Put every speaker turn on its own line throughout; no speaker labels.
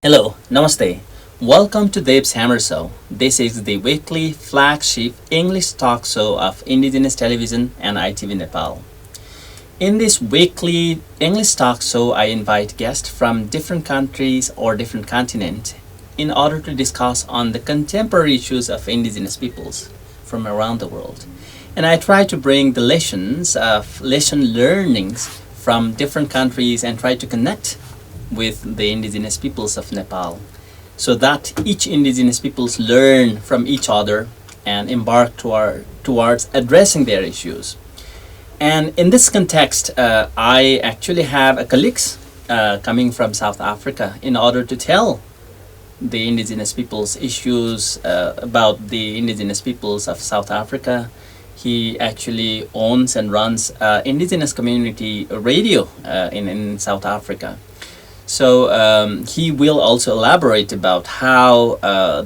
Hello, Namaste. Welcome to Dev's Hammer Show. This is the weekly flagship English talk show of Indigenous Television and ITV Nepal. In this weekly English talk show, I invite guests from different countries or different continents in order to discuss on the contemporary issues of indigenous peoples from around the world. And I try to bring the lesson learnings from different countries and try to connect with the indigenous peoples of Nepal so that each indigenous peoples learn from each other and embark towards addressing their issues. And in this context, I actually have a colleagues coming from South Africa in order to tell the indigenous peoples issues about the indigenous peoples of South Africa. He actually owns and runs indigenous community radio in South Africa. So he will also elaborate about how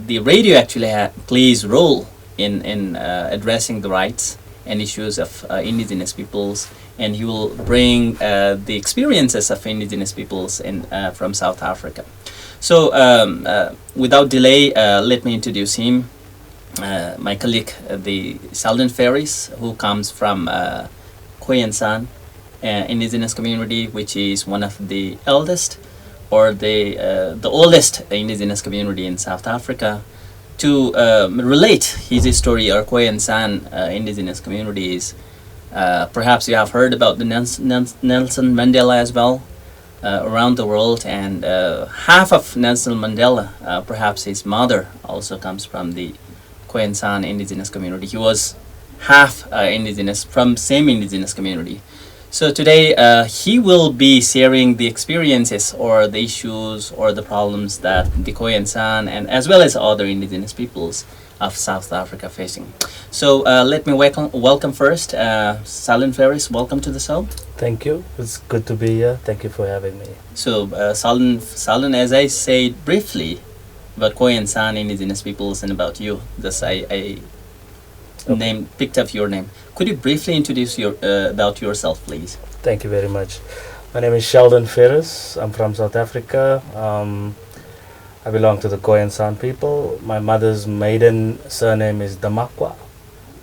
the radio actually plays role in addressing the rights and issues of indigenous peoples, and he will bring the experiences of indigenous peoples from South Africa. So without delay, let me introduce him, my colleague, the Shaldon Ferrish, who comes from Khoisan indigenous community, which is one of the eldest or the oldest indigenous community in South Africa, to relate his story or Khoisan indigenous communities. Perhaps you have heard about the Nelson Mandela as well around the world, and half of Nelson Mandela, perhaps his mother, also comes from the Khoisan indigenous community. He was half indigenous from same indigenous community. So today he will be sharing the experiences or the issues or the problems that the Khoisan and as well as other indigenous peoples of South Africa facing. So let me welcome first Shaldon Ferrish. Welcome to the show.
Thank you. It's good to be here. Thank you for having me.
So Shaldon, as I said briefly about Khoisan indigenous peoples and about you, thus I picked up your name. Could you briefly introduce about yourself, please?
Thank you very much. My name is Shaldon Ferrish. I'm from South Africa. I belong to the Khoisan people. My mother's maiden surname is Damakwa,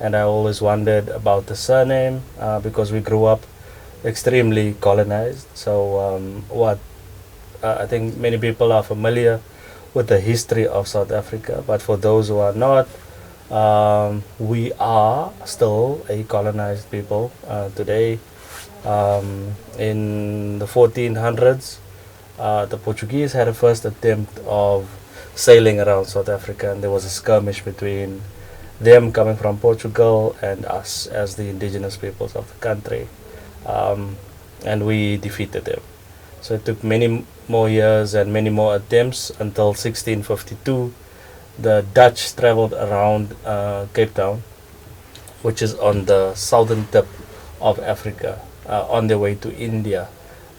and I always wondered about the surname because we grew up extremely colonized. So I think many people are familiar with the history of South Africa, but for those who are not, we are still a colonized people today. In the 1400s, the Portuguese had a first attempt of sailing around South Africa, and there was a skirmish between them coming from Portugal and us as the indigenous peoples of the country, and we defeated them. So it took many more years and many more attempts until 1652. The Dutch traveled around Cape Town, which is on the southern tip of Africa, on their way to India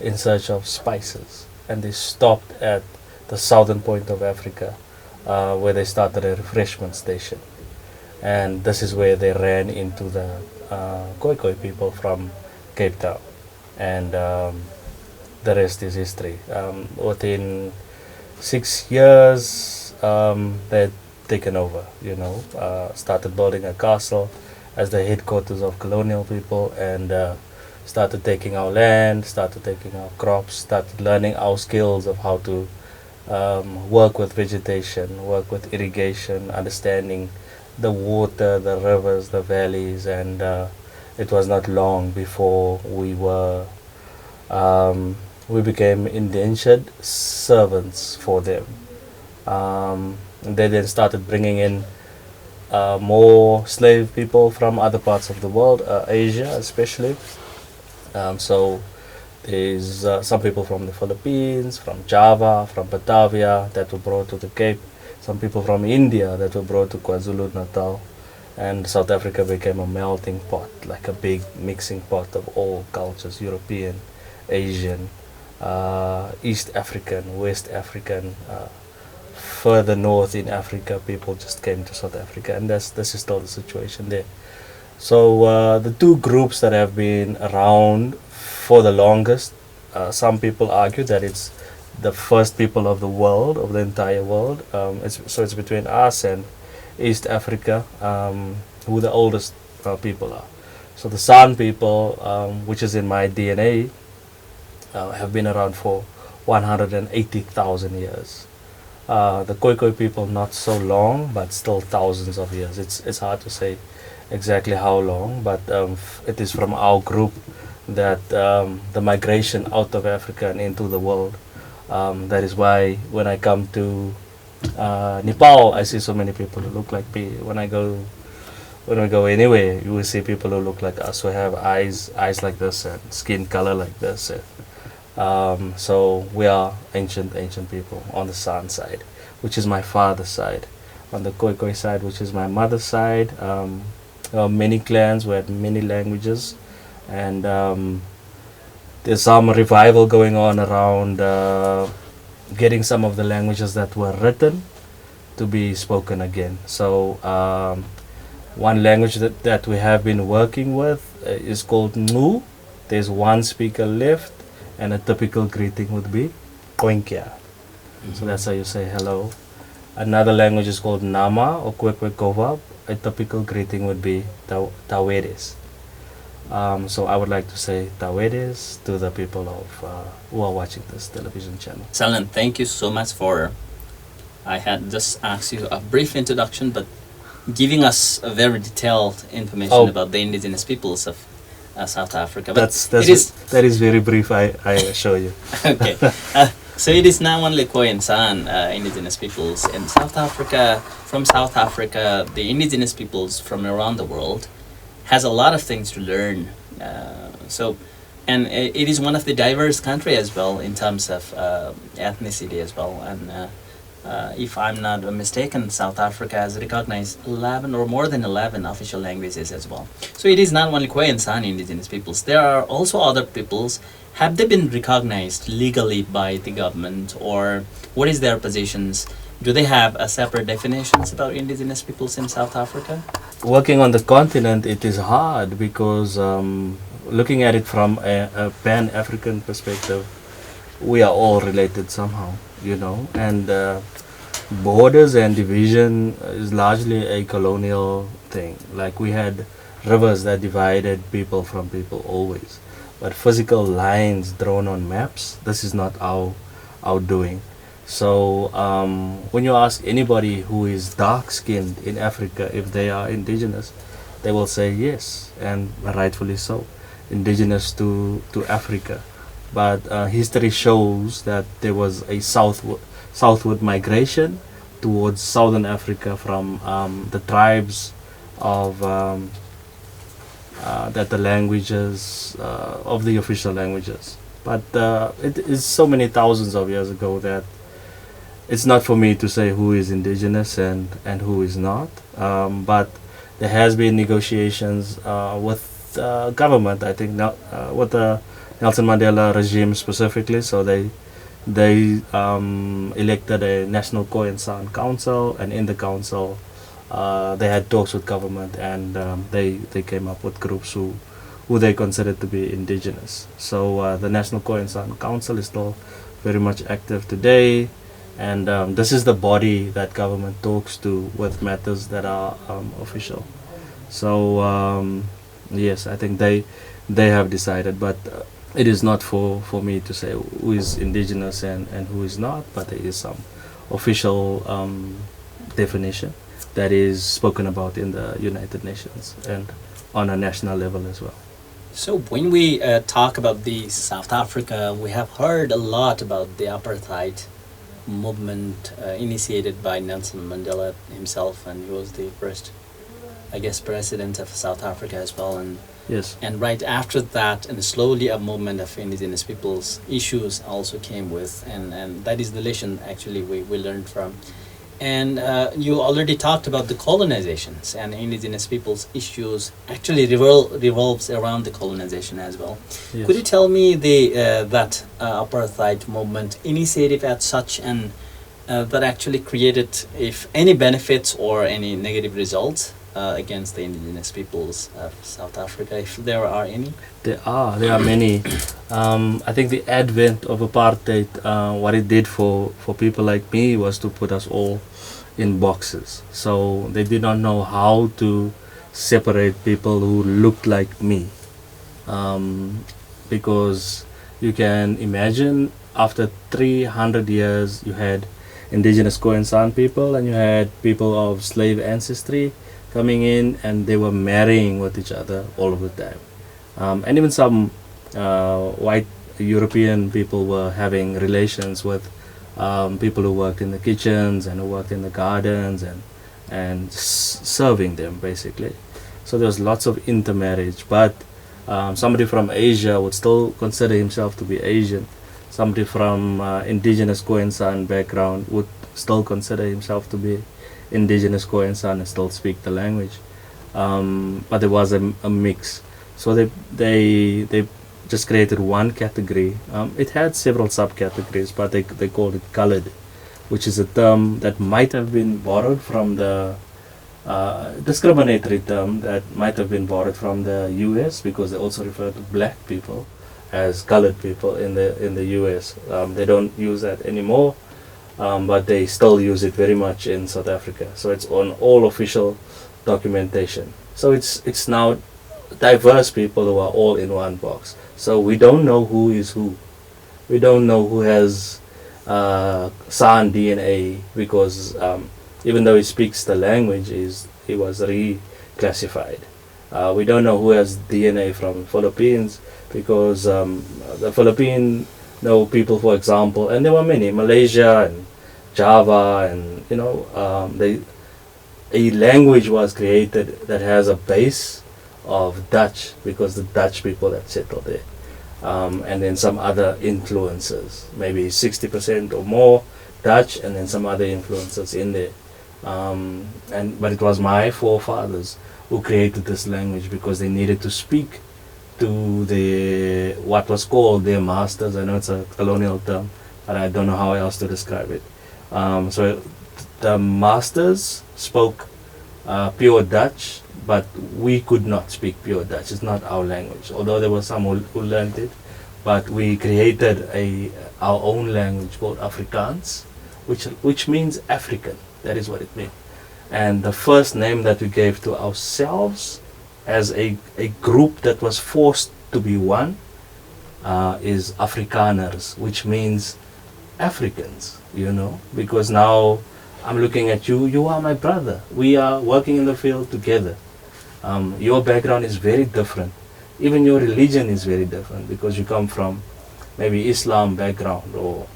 in search of spices. And they stopped at the southern point of Africa, where they started a refreshment station. And this is where they ran into the Khoi people from Cape Town. And the rest is history. Within 6 years, they'd taken over, started building a castle as the headquarters of colonial people, and started taking our land, started taking our crops, started learning our skills of how to work with vegetation, work with irrigation, understanding the water, the rivers, the valleys, and it was not long before we became indentured servants for them. They then started bringing in more slave people from other parts of the world, Asia especially. So there's some people from the Philippines, from Java, from Batavia that were brought to the Cape, some people from India that were brought to KwaZulu-Natal, and South Africa became a melting pot, like a big mixing pot of all cultures, European, Asian, East African, West African, further north in Africa, people just came to South Africa, and this is still the situation there. So the two groups that have been around for the longest, some people argue that it's the first people of the world, of the entire world. It's between us and East Africa, who the oldest people are. So the San people, which is in my DNA, have been around for 180,000 years. The Khoi people, not so long, but still thousands of years. It's hard to say exactly how long, but it is from our group that the migration out of Africa and into the world. That is why when I come to Nepal, I see so many people who look like me. When I go anywhere, you will see people who look like us, who have eyes like this and skin color like this. So we are ancient people on the San side, which is my father's side. On the Khoi side, which is my mother's side, there are many clans with many languages, and there's some revival going on around getting some of the languages that were written to be spoken again. So one language that we have been working with is called Ngu. There's one speaker left, and a typical greeting would be Koinkia. So that's how you say hello. Another language is called Nama or Kwekwekovab. A typical greeting would be Tawedes. So I would like to say Tawedes to the people of who are watching this television channel.
Shaldon, thank you so much for, I had just asked you a brief introduction, but giving us a very detailed information about the indigenous peoples of South Africa. But
that is very brief, I assure you.
Okay. So it is not only Khoi and San indigenous peoples in South Africa. From South Africa, the indigenous peoples from around the world has a lot of things to learn. And it is one of the diverse country as well in terms of ethnicity as well. And if I'm not mistaken, South Africa has recognized 11 or more than 11 official languages as well. So it is not only Khoi and San indigenous peoples. There are also other peoples. Have they been recognized legally by the government, or what is their positions? Do they have a separate definitions about indigenous peoples in South Africa?
Working on the continent, it is hard because looking at it from a pan-African perspective, we are all related somehow, and borders and division is largely a colonial thing. Like we had rivers that divided people from people always, but physical lines drawn on maps, this is not our doing. So when you ask anybody who is dark-skinned in Africa if they are indigenous, they will say yes, and rightfully so, indigenous to Africa. But history shows that there was a southward migration towards southern Africa from the tribes of that the languages of the official languages. But it is so many thousands of years ago that it's not for me to say who is indigenous and who is not. But there has been negotiations with government, I think, with the Nelson Mandela regime specifically. So they elected a National Khoi and San Council, and in the council they had talks with government, and they came up with groups who they considered to be indigenous. So the National Khoi and San Council is still very much active today, and this is the body that government talks to with matters that are official. So yes, I think they have decided, but it is not for me to say who is indigenous and who is not, but there is some official definition that is spoken about in the United Nations and on a national level as well.
So when we talk about the South Africa, we have heard a lot about the apartheid movement initiated by Nelson Mandela himself, and he was the first, I guess, president of South Africa as well. And
yes.
And right after that, and slowly a movement of indigenous people's issues also came with, and that is the lesson actually we learned from. And you already talked about the colonizations, and indigenous people's issues actually revolves around the colonization as well.
Yes.
Could you tell me that apartheid movement initiative as such, and that actually created, if any benefits or any negative results against the indigenous peoples of South Africa, if there are any?
There are many. I think the advent of apartheid, what it did for people like me was to put us all in boxes. So they did not know how to separate people who looked like me. Because you can imagine after 300 years you had indigenous Khoisan people and you had people of slave ancestry coming in, and they were marrying with each other all of the time. And even some white European people were having relations with people who worked in the kitchens and who worked in the gardens and serving them basically. So there was lots of intermarriage, but somebody from Asia would still consider himself to be Asian. Somebody from indigenous Khoisan background would still consider himself to be indigenous Khoisan and still speak the language. But there was a mix. So they just created one category. It had several subcategories, but they called it colored, which is a term that might have been borrowed from the discriminatory term that might have been borrowed from the US, because they also refer to black people as colored people in the US. They don't use that anymore, but they still use it very much in South Africa. So it's on all official documentation. So it's now diverse people who are all in one box. So we don't know who is who. We don't know who has San DNA, because even though he speaks the language, he was reclassified. We don't know who has DNA from Philippines, because the Filipino people, for example, and there were many, Malaysia and Java, and a language was created that has a base of Dutch, because the Dutch people that settled there, and then some other influences, maybe 60% or more Dutch, and then some other influences in there. But it was my forefathers who created this language, because they needed to speak to what was called their masters. I know it's a colonial term, but I don't know how else to describe it. So the masters spoke pure Dutch, but we could not speak pure Dutch. It's not our language, although there were some who learned it. But we created our own language called Afrikaans, which means African. That is what it means. And the first name that we gave to ourselves as a group that was forced to be one is Afrikaners, which means Africans, because now I'm looking at you, you are my brother. We are working in the field together. Your background is very different. Even your religion is very different, because you come from maybe Islam background or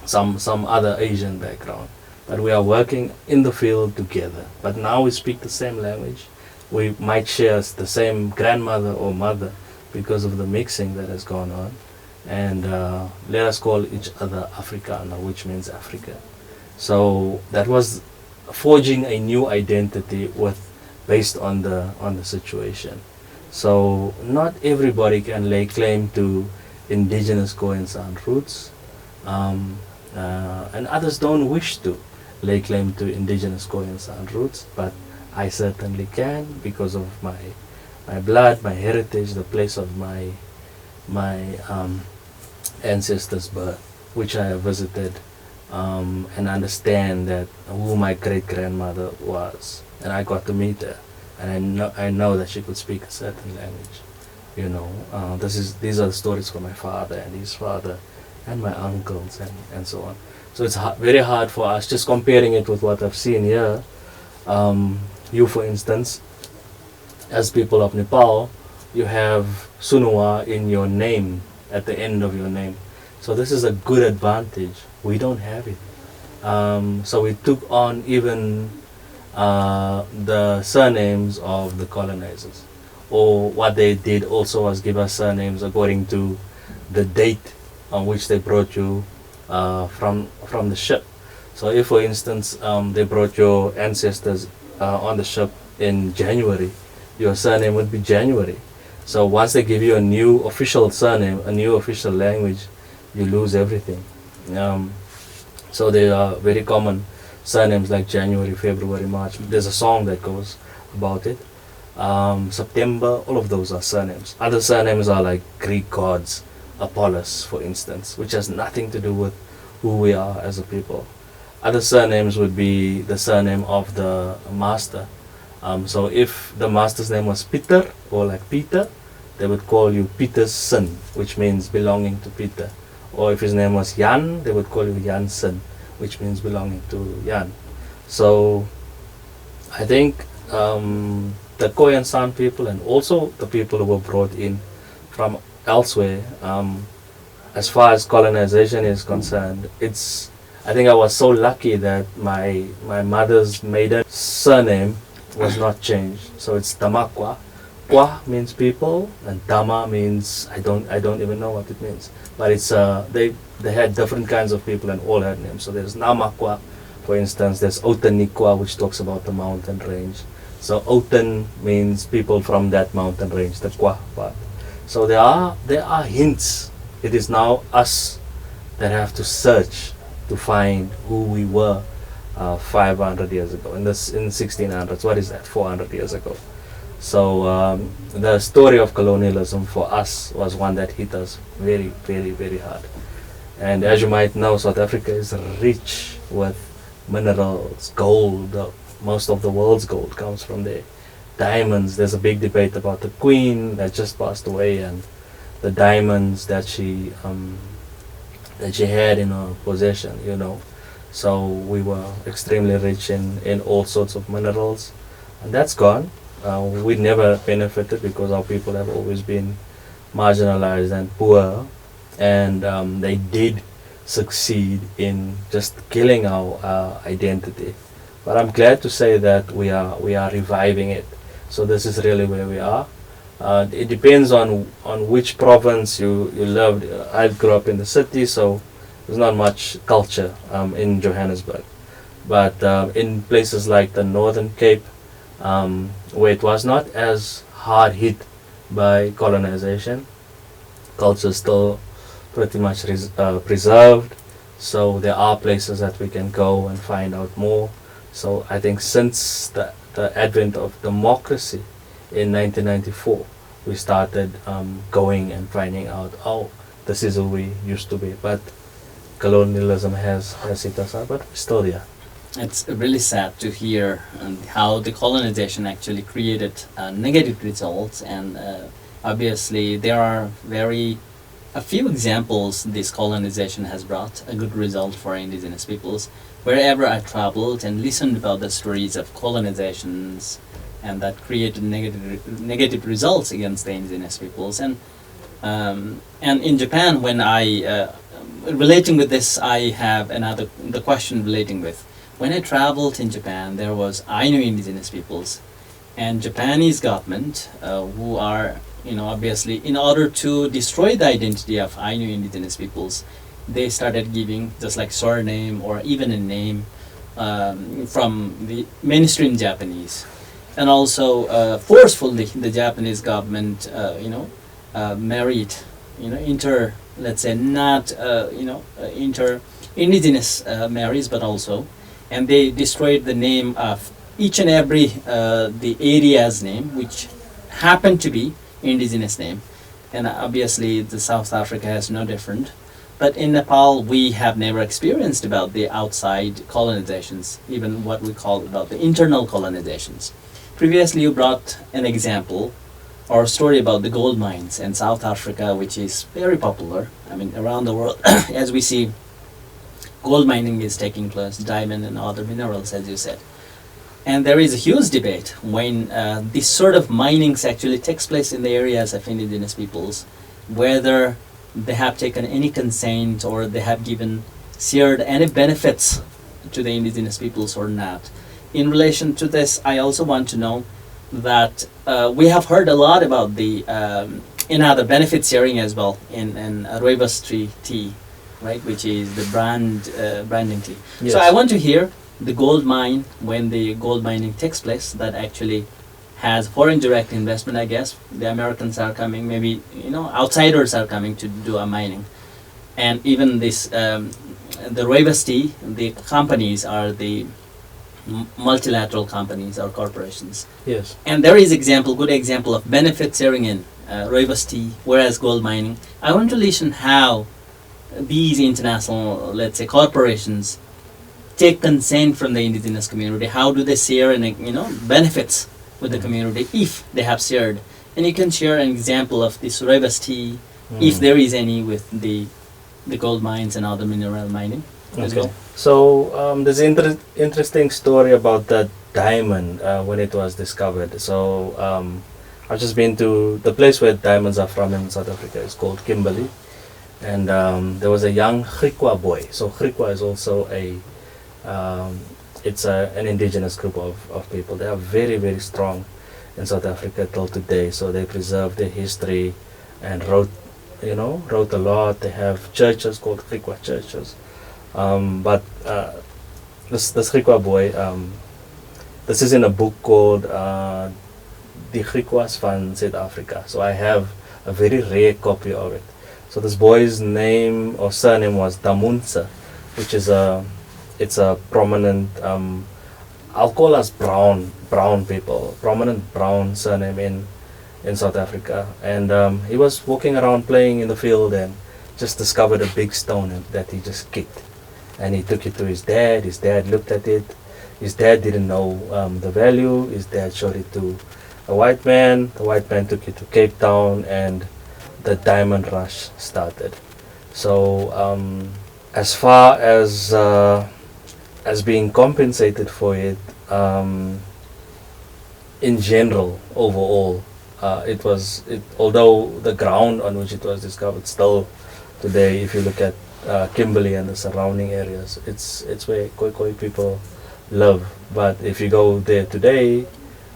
some other Asian background. But we are working in the field together. But now we speak the same language. We might share the same grandmother or mother because of the mixing that has gone on. And let us call each other Afrikaner, which means Africa. So that was forging a new identity based on the situation. So not everybody can lay claim to indigenous Khoisan roots, and others don't wish to lay claim to indigenous Khoisan roots, but I certainly can, because of my blood, my heritage, the place of my ancestors' birth, which I have visited, and understand that who my great grandmother was, and I got to meet her, and I know that she could speak a certain language. These are the stories from my father and his father, and my uncles, and so on. So it's very hard for us, just comparing it with what I've seen here. You, for instance, as people of Nepal, you have Sunuwar in your name, at the end of your name. So this is a good advantage. We don't have it. So we took on even the surnames of the colonizers. Or what they did also was give us surnames according to the date on which they brought you from the ship. So if, for instance, they brought your ancestors on the ship in January, your surname would be January. So once they give you a new official surname, a new official language, you lose everything. So there are very common surnames like January, February, March. There's a song that goes, about it. September, all of those are surnames. Other surnames are like Greek gods, Apollos, for instance, which has nothing to do with who we are as a people. Other surnames would be the surname of the master. So if the master's name was Peter, or like Peter, they would call you Peter's son, which means belonging to Peter. Or if his name was Jan, they would call you Jan's son, which means belonging to Jan. So I think the Khoi and San people, and also the people who were brought in from elsewhere, as far as colonization is concerned, I think I was so lucky that my mother's maiden surname was not changed. So it's Tamakwa. Kwa means people, and Tama means I don't even know what it means. But it's they had different kinds of people and all had names. So there's Namakwa, for instance. There's Otanikwa, which talks about the mountain range. So Otan means people from that mountain range, the Kwa part. So there are hints. It is now us that have to search to find who we were 500 years ago. In 1600s, what is that? 400 years ago. So the story of colonialism for us was one that hit us very, very, very hard. And as you might know, South Africa is rich with minerals, gold. Most of the world's gold comes from there. Diamonds. There's a big debate about the Queen that just passed away and the diamonds that she had in her possession. So we were extremely rich in all sorts of minerals, and that's gone. We never benefited because our people have always been marginalized and poor, and they did succeed in just killing our identity. But I'm glad to say that we are reviving it. So this is really where we are. It depends on which province you lived. I grew up in the city, so there's not much culture in Johannesburg. But in places like the Northern Cape, where it was not as hard hit by colonization, culture is still pretty much preserved. So there are places that we can go and find out more. So I think since the advent of democracy in 1994, we started going and finding out, oh, this is who we used to be. But colonialism has hit us out, but we're still here.
It's really sad to hear how the colonization actually created negative results, and obviously there are a few examples this colonization has brought a good result for indigenous peoples. Wherever I traveled and listened about the stories of colonizations and that created negative results against the indigenous peoples, and in Japan, when I relating with this, I have the question relating with. When I traveled in Japan, there was Ainu indigenous peoples, and Japanese government, who are, obviously, in order to destroy the identity of Ainu indigenous peoples, they started giving just like surname or even a name from the mainstream Japanese, and also forcefully the Japanese government, married, let's say not, inter-indigenous marriages, but also. And they destroyed the name of each and every the area's name, which happened to be indigenous name. And obviously the South Africa has no different. But in Nepal, we have never experienced about the outside colonizations, even what we call about the internal colonizations. Previously, you brought an example or a story about the gold mines in South Africa, which is very popular. Around the world, as we see, gold mining is taking place, diamond and other minerals, as you said. And there is a huge debate when this sort of minings actually takes place in the areas of indigenous peoples, whether they have taken any consent or they have shared any benefits to the indigenous peoples or not. In relation to this, I also want to know that we have heard a lot about the the benefit sharing as well in rooibos tree tea, right, which is the branding tea.
Yes.
So I want to hear the gold mine, when the gold mining takes place, that actually has foreign direct investment, I guess. The Americans are coming, maybe, outsiders are coming to do a mining. And even this, the rooibos tea, the companies are the multilateral companies or corporations.
Yes.
And there is good example of benefit sharing in rooibos tea, whereas gold mining. I want to listen how these international, let's say, corporations take consent from the indigenous community. How do they share and benefits with the community if they have shared? And you can share an example of this rooibos tea, if there is any, with the gold mines and other mineral mining as well.
So there's an interesting story about that diamond when it was discovered. So I've just been to the place where diamonds are from in South Africa. It's called Kimberley. And there was a young Griqua boy. So Griqua is also an indigenous group of people. They are very, very strong in South Africa till today. So they preserve their history and wrote a lot. They have churches called Griqua churches. But this Griqua boy, this is in a book called The Griquas van South Africa. So I have a very rare copy of it. So this boy's name or surname was Damunsa, which is it's a prominent, I'll call us brown people, prominent brown surname in South Africa. And he was walking around playing in the field and just discovered a big stone that he just kicked. And he took it to his dad. His dad looked at it. His dad didn't know the value. His dad showed it to a white man. The white man took it to Cape Town, and the diamond rush started. So as far as being compensated for it, in general, overall, although the ground on which it was discovered still today, if you look at Kimberley and the surrounding areas, it's where Khoikhoi people live. But if you go there today,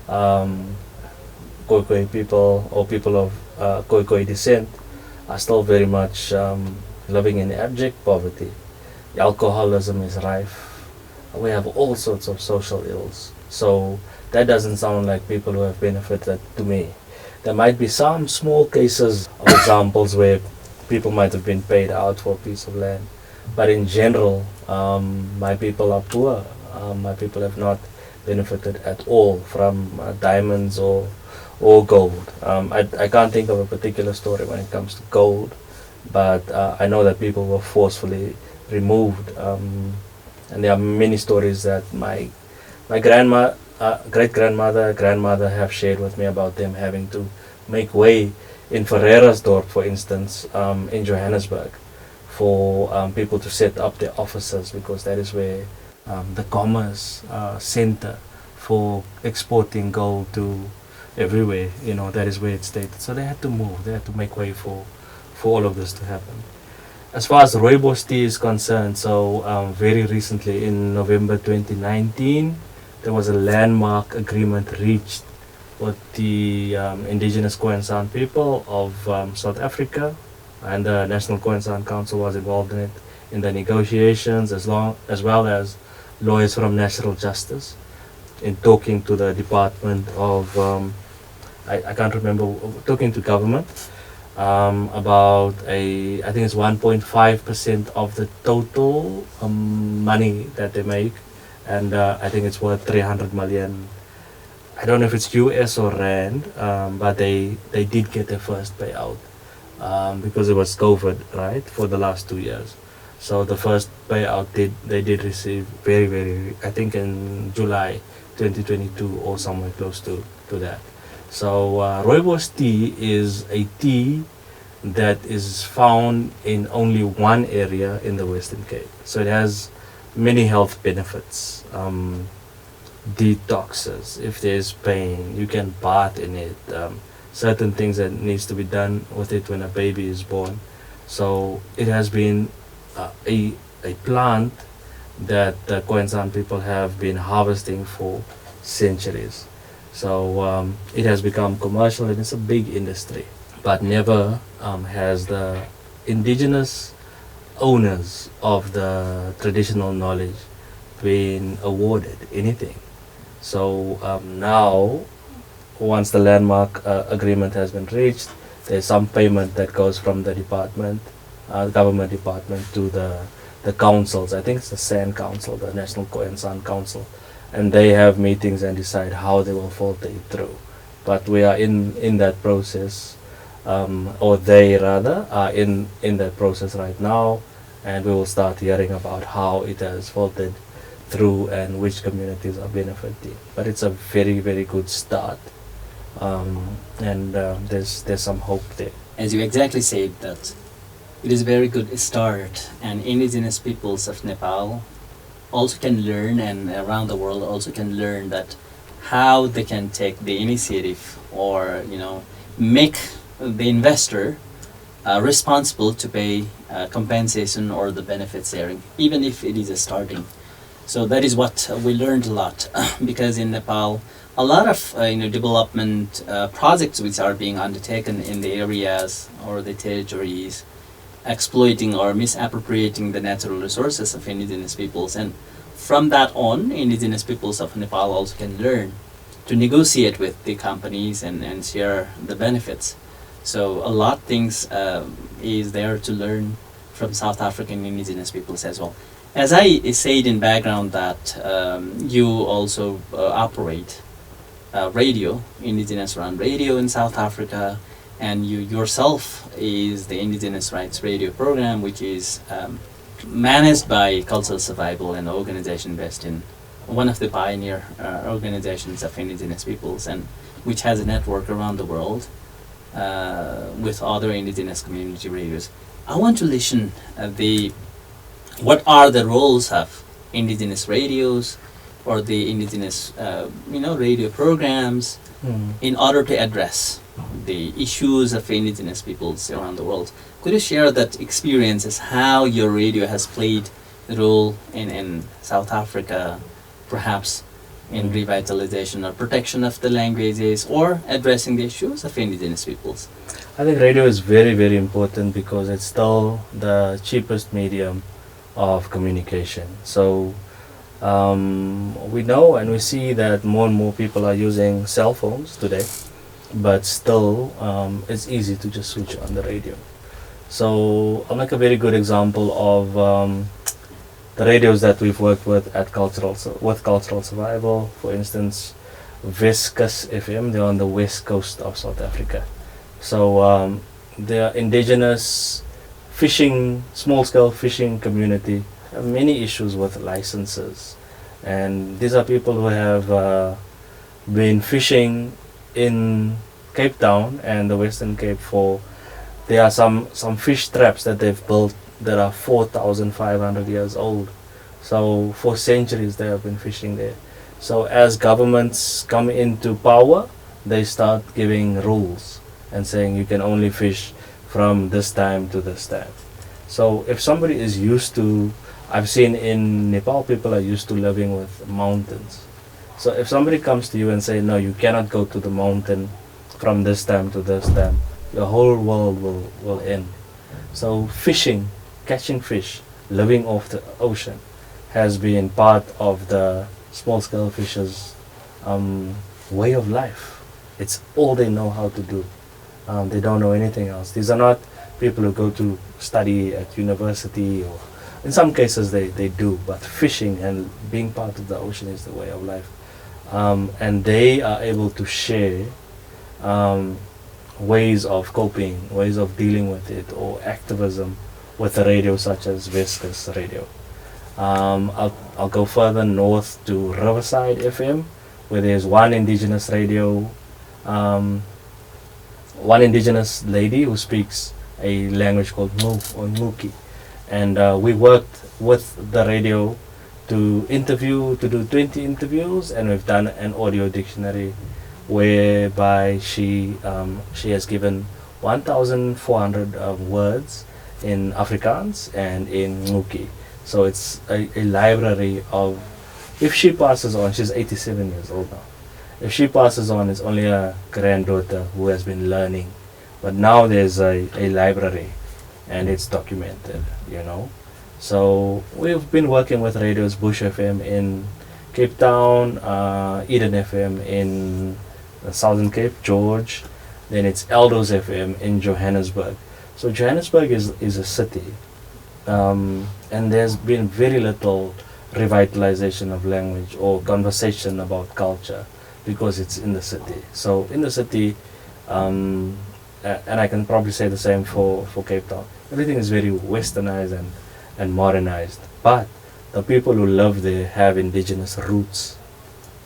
Khoikhoi people or people of Khoikhoi descent are still very much living in abject poverty. Alcoholism is rife. We have all sorts of social ills. So that doesn't sound like people who have benefited to me. There might be some small cases of examples where people might have been paid out for a piece of land, but in general, my people are poor. My people have not benefited at all from diamonds or gold. I can't think of a particular story when it comes to gold, but I know that people were forcefully removed, and there are many stories that my grandma, grandmother have shared with me about them having to make way in Ferreirasdorp, for instance, in Johannesburg, for people to set up their offices, because that is where the commerce center for exporting gold to everywhere, that is where it stayed. So they had to move, they had to make way for all of this to happen. As far as rooibos tea is concerned, so very recently in November 2019, there was a landmark agreement reached with the Indigenous Khoisan people of South Africa, and the National Khoisan Council was involved in it, in the negotiations, as well as lawyers from Natural Justice, in talking to the Department of, I can't remember, talking to government about I think it's 1.5% of the total money that they make, and I think it's worth 300 million. I don't know if it's US or Rand, but they did get their first payout because it was COVID, right, for the last 2 years. So the first payout they did receive very, very, I think in July 2022 or somewhere close to that. So rooibos tea is a tea that is found in only one area in the Western Cape. So it has many health benefits. Detoxes, if there's pain, you can bath in it. Certain things that needs to be done with it when a baby is born. So it has been a plant that the Khoisan people have been harvesting for centuries. So it has become commercial and it's a big industry, but never has the indigenous owners of the traditional knowledge been awarded anything. So now, once the landmark agreement has been reached, there's some payment that goes from the department, government department, to the councils. I think it's the SAN Council, the National Khoisan Council, and they have meetings and decide how they will filter it through. But we are in that process, or they rather are in that process right now, and we will start hearing about how it has filtered through and which communities are benefiting. But it's a very, very good start, and there's some hope there.
As you exactly said, that it is a very good start, and indigenous peoples of Nepal also can learn, and around the world also can learn that how they can take the initiative, or make the investor responsible to pay compensation or the benefit sharing, even if it is a starting. So that is what we learned a lot because in Nepal, a lot of development projects which are being undertaken in the areas or the territories exploiting or misappropriating the natural resources of indigenous peoples, and from that on, indigenous peoples of Nepal also can learn to negotiate with the companies and share the benefits. So a lot of things is there to learn from South African indigenous peoples as well. As I said in background that you also operate radio, indigenous run radio in South Africa, and you yourself is the Indigenous Rights Radio program, which is managed by Cultural Survival, an organization based in one of the pioneer organizations of indigenous peoples, and which has a network around the world with other indigenous community radios. I want to listen what are the roles of indigenous radios or the indigenous radio programs in order to address the issues of indigenous peoples around the world. Could you share that experiences, how your radio has played a role in South Africa, perhaps in revitalization or protection of the languages or addressing the issues of indigenous peoples?
I think radio is very, very important because it's still the cheapest medium of communication. So we know and we see that more and more people are using cell phones today, but still it's easy to just switch on the radio. So I'll make a very good example of the radios that we've worked with at Cultural Survival. For instance, Weskus FM, they're on the west coast of South Africa. So they are indigenous fishing, small-scale fishing community, have many issues with licenses. And these are people who have been fishing in Cape Town and the Western Cape there are some fish traps that they've built that are 4,500 years old. So for centuries they have been fishing there. So as governments come into power, they start giving rules and saying you can only fish from this time to this time. So if somebody is used to, I've seen in Nepal people are used to living with mountains. So if somebody comes to you and say, no, you cannot go to the mountain from this time to this time, the whole world will end. So fishing, catching fish, living off the ocean has been part of the small-scale fishers' way of life. It's all they know how to do. They don't know anything else. These are not people who go to study at university, or in some cases they do, but fishing and being part of the ocean is the way of life. And they are able to share ways of coping, ways of dealing with it, or activism with a radio such as Weskus Radio. I'll go further north to Riverside FM, where there's one indigenous radio, one indigenous lady who speaks a language called Move or Muki. And we worked with the radio to do 20 interviews, and we've done an audio dictionary whereby she has given 1,400 words in Afrikaans and in Muki. So it's a library of, if she passes on, she's 87 years old now. If she passes on, it's only a granddaughter who has been learning. But now there's a library and it's documented, So we've been working with radios, Bush FM in Cape Town, Eden FM in the Southern Cape, George. Then it's Eldos FM in Johannesburg. So Johannesburg is a city, and there's been very little revitalization of language or conversation about culture because it's in the city. So in the city, and I can probably say the same for Cape Town, everything is very westernized and modernized. But the people who live there have indigenous roots.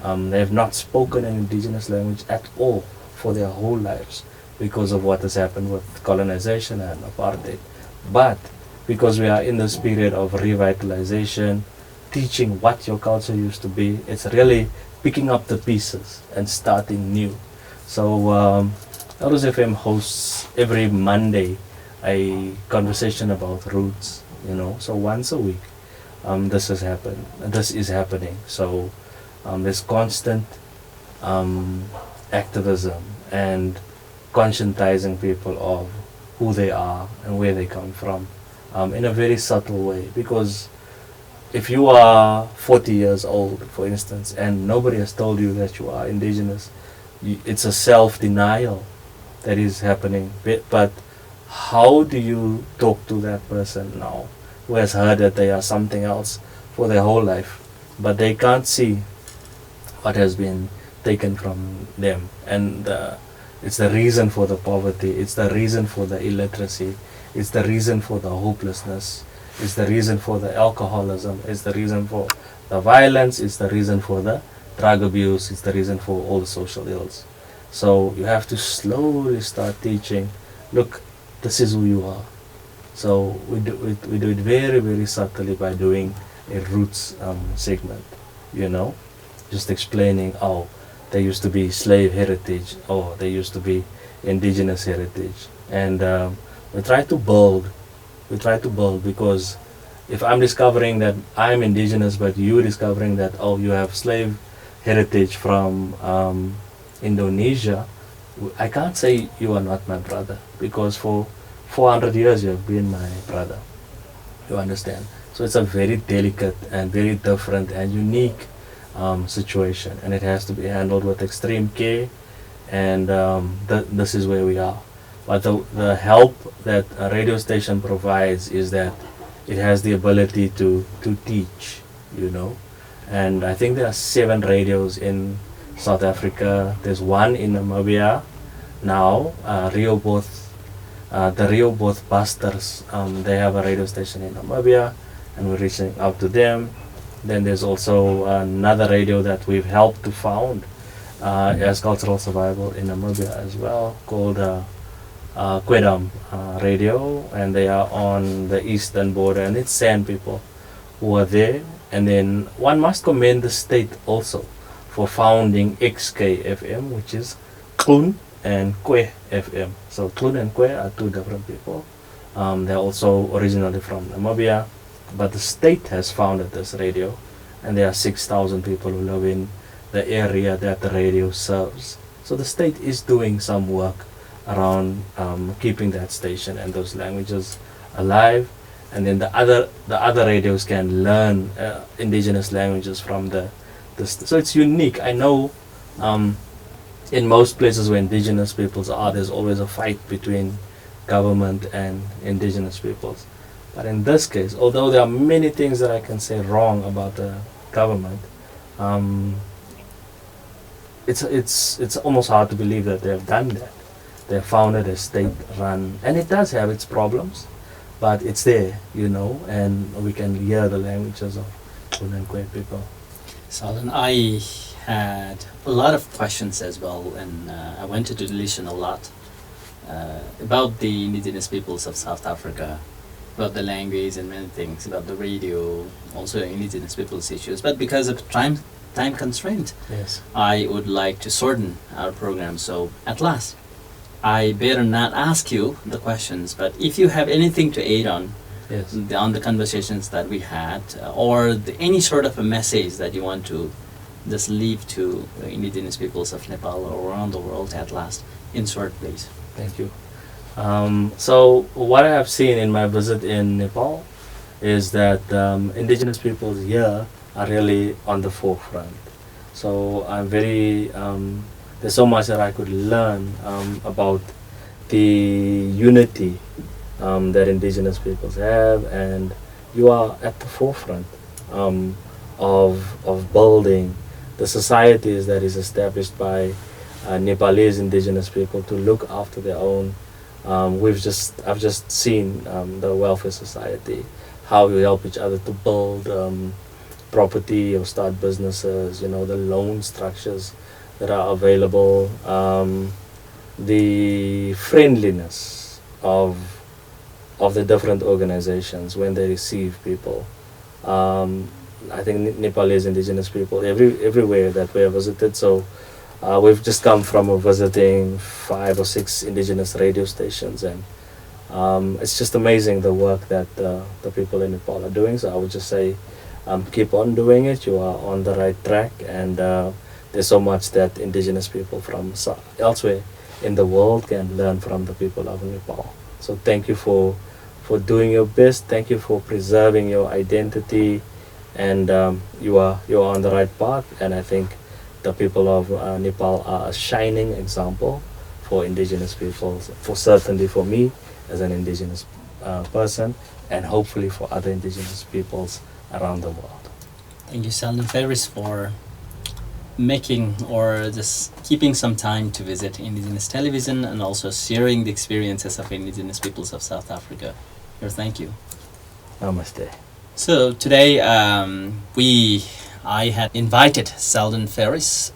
They have not spoken an indigenous language at all for their whole lives because of what has happened with colonization and apartheid. But because we are in this period of revitalization, teaching what your culture used to be, it's really picking up the pieces and starting new. So Elders FM hosts every Monday a conversation about roots, so once a week this is happening. So there's constant activism and conscientizing people of who they are and where they come from in a very subtle way. Because if you are 40 years old, for instance, and nobody has told you that you are indigenous, it's a self-denial that is happening. But how do you talk to that person now who has heard that they are something else for their whole life, but they can't see what has been taken from them? And it's the reason for the poverty, it's the reason for the illiteracy, it's the reason for the hopelessness, it's the reason for the alcoholism, it's the reason for the violence, it's the reason for the drug abuse, it's the reason for all the social ills. So you have to slowly start teaching, look, this is who you are. So we do it very, very subtly by doing a roots segment, just explaining, oh, there used to be slave heritage, or there used to be indigenous heritage. And we try to build, because if I'm discovering that I'm indigenous, but you discovering that, oh, you have slave heritage from Indonesia, I can't say you are not my brother, because for 400 years you have been my brother. You understand? So it's a very delicate and very different and unique situation, and it has to be handled with extreme care, and this is where we are. But the help that a radio station provides is that it has the ability to teach, and I think there are 7 radios in South Africa. There's one in Namibia now, the Rehoboth Busters, they have a radio station in Namibia, and we're reaching out to them. Then there's also another radio that we've helped to found as cultural survival in Namibia as well, called Kwedam Radio, and they are on the eastern border, and it's San people who are there. And then one must commend the state also for founding XKFM, which is Klun and Kwe FM. So Klun and Kwe are 2 different people. They're also originally from Namibia, but the state has founded this radio, and there are 6,000 people who live in the area that the radio serves. So the state is doing some work around keeping that station and those languages alive, and then the other radios can learn indigenous languages from so it's unique. I know in most places where indigenous peoples are, there's always a fight between government and indigenous peoples. But in this case, although there are many things that I can say wrong about the government, it's almost hard to believe that they have done that. They have founded a state-run, and it does have its problems, but it's there, and we can hear the languages of Kun and Kwe people.
Shaldon, I had a lot of questions as well, and I went to listen a lot about the indigenous peoples of South Africa, about the language and many things, about the radio, also indigenous peoples issues. But because of time constraint,
yes,
I would like to shorten our program. So at last, I better not ask you the questions, but if you have anything to add on,
yes,
on the conversations that we had, or any sort of a message that you want to just leave to the indigenous peoples of Nepal or around the world at last, in short, please.
Thank you. So what I have seen in my visit in Nepal is that indigenous peoples here are really on the forefront. So I'm very, there's so much that I could learn about the unity that indigenous peoples have, and you are at the forefront of building the societies that is established by Nepalese indigenous people to look after their own. I've just seen the welfare society, how we help each other to build property or start businesses. You know, the loan structures that are available, the friendliness of the different organizations when they receive people. I think Nepalese indigenous people everywhere that we have visited. So we've just come from visiting 5 or 6 indigenous radio stations, and it's just amazing the work that the people in Nepal are doing. So I would just say, keep on doing it. You are on the right track, and there's so much that indigenous people from elsewhere in the world can learn from the people of Nepal. So thank you for doing your best. Thank you for preserving your identity, and you're on the right path. And I think the people of Nepal are a shining example for indigenous people, for certainly for me as an indigenous person, and hopefully for other indigenous peoples around the world.
Thank you, Shaldon Ferrish, for making or just keeping some time to visit Indigenous television and also sharing the experiences of Indigenous peoples of South Africa. Thank you.
Namaste.
So today I had invited Shaldon Ferrish,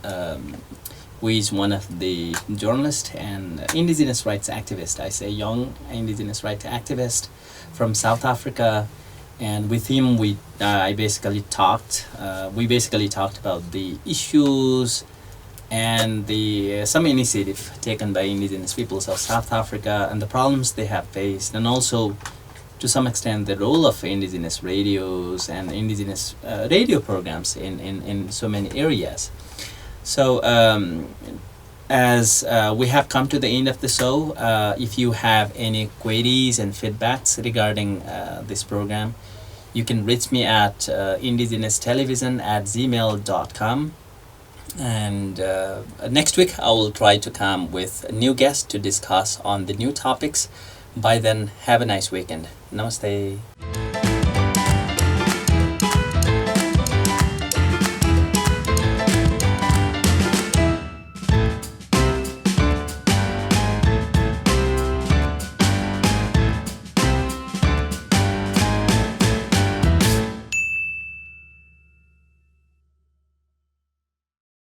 who is one of the journalists and Indigenous rights activist. I say young Indigenous rights activist from South Africa, and with him we basically talked about the issues and the some initiative taken by Indigenous peoples of South Africa and the problems they have faced, and also to some extent the role of Indigenous radios and Indigenous radio programs in so many areas. So as we have come to the end of the show, if you have any queries and feedbacks regarding this program, you can reach me at indigenoustelevision@gmail.com. And next week I will try to come with a new guest to discuss on the new topics. By then, have a nice weekend. Namaste.